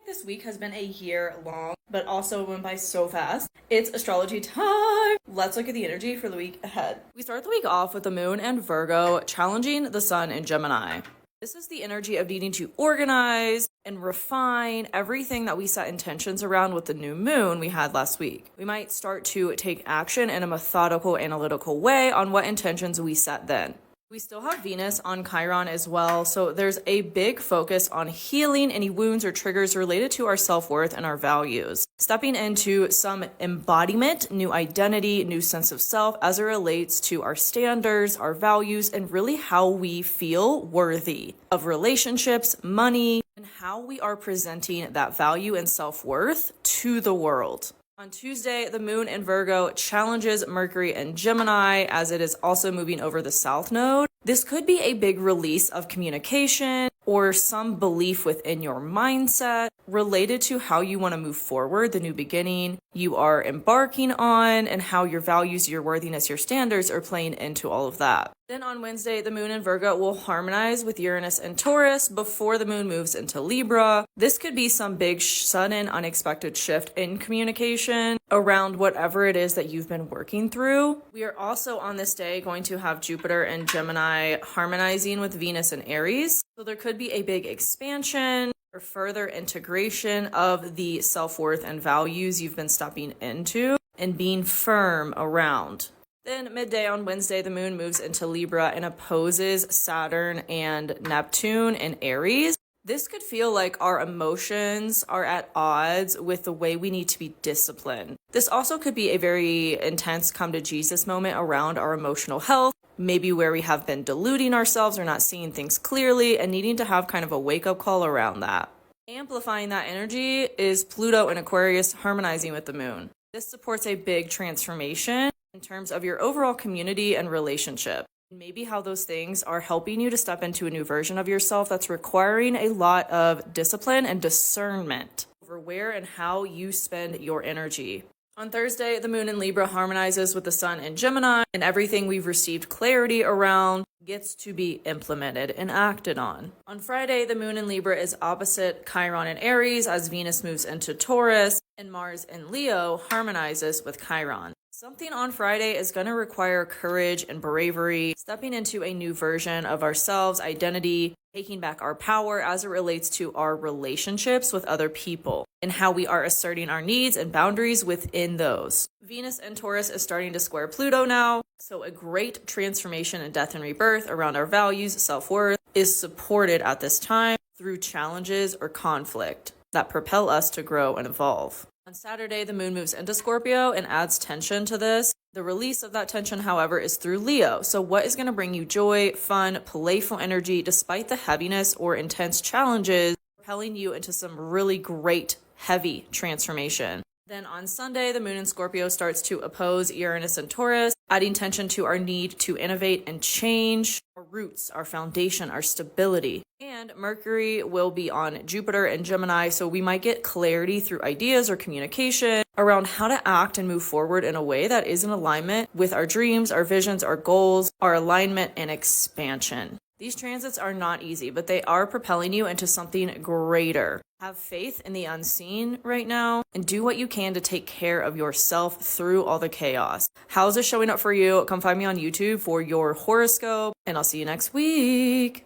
This week has been a year long, but also went by so fast. It's astrology time. Let's look at the energy for the week ahead. We start the week off with the moon and Virgo challenging the sun in Gemini. This is the energy of needing to organize and refine everything that we set intentions around with the new moon we had last week. We might start to take action in a methodical, analytical way on what intentions we set then. We still have Venus on Chiron as well, so there's a big focus on healing any wounds or triggers related to our self-worth and our values. Stepping into some embodiment, new identity, new sense of self as it relates to our standards, our values, and really how we feel worthy of relationships, money, and how we are presenting that value and self-worth to the world. On Tuesday, the moon in Virgo challenges Mercury and Gemini as it is also moving over the South Node. This could be a big release of communication or some belief within your mindset related to how you want to move forward, the new beginning you are embarking on, and how your values, your worthiness, your standards are playing into all of that. Then on Wednesday, the moon in Virgo will harmonize with Uranus and Taurus before the moon moves into Libra. This could be some big, sudden, unexpected shift in communication around whatever it is that you've been working through. We are also on this day going to have Jupiter and Gemini harmonizing with Venus and Aries. So there could be a big expansion or further integration of the self-worth and values you've been stepping into and being firm around. Then midday on Wednesday, the moon moves into Libra and opposes Saturn and Neptune in Aries. This could feel like our emotions are at odds with the way we need to be disciplined. This also could be a very intense come to Jesus moment around our emotional health, maybe where we have been deluding ourselves or not seeing things clearly and needing to have kind of a wake-up call around that. Amplifying that energy is Pluto and Aquarius harmonizing with the moon. This supports a big transformation in terms of your overall community and relationship. Maybe how those things are helping you to step into a new version of yourself that's requiring a lot of discipline and discernment over where and how you spend your energy. On Thursday, the moon in Libra harmonizes with the sun in Gemini, and everything we've received clarity around gets to be implemented and acted on. On Friday, the moon in Libra is opposite Chiron in Aries as Venus moves into Taurus, and Mars in Leo harmonizes with Chiron. Something on Friday is going to require courage and bravery, stepping into a new version of ourselves, identity, taking back our power as it relates to our relationships with other people and how we are asserting our needs and boundaries within those. Venus and Taurus is starting to square Pluto now, so a great transformation in death and rebirth around our values, self-worth is supported at this time through challenges or conflict that propel us to grow and evolve. On Saturday, the moon moves into Scorpio and adds tension to this. The release of that tension, however, is through Leo. So what is going to bring you joy, fun, playful energy despite the heaviness or intense challenges, propelling you into some really great, heavy transformation. Then on Sunday, the moon in Scorpio starts to oppose Uranus and Taurus, adding tension to our need to innovate and change, our roots, our foundation, our stability. And Mercury will be on Jupiter and Gemini, so we might get clarity through ideas or communication around how to act and move forward in a way that is in alignment with our dreams, our visions, our goals, our alignment and expansion. These transits are not easy, but they are propelling you into something greater. Have faith in the unseen right now and do what you can to take care of yourself through all the chaos. How's this showing up for you? Come find me on YouTube for your horoscope, and I'll see you next week.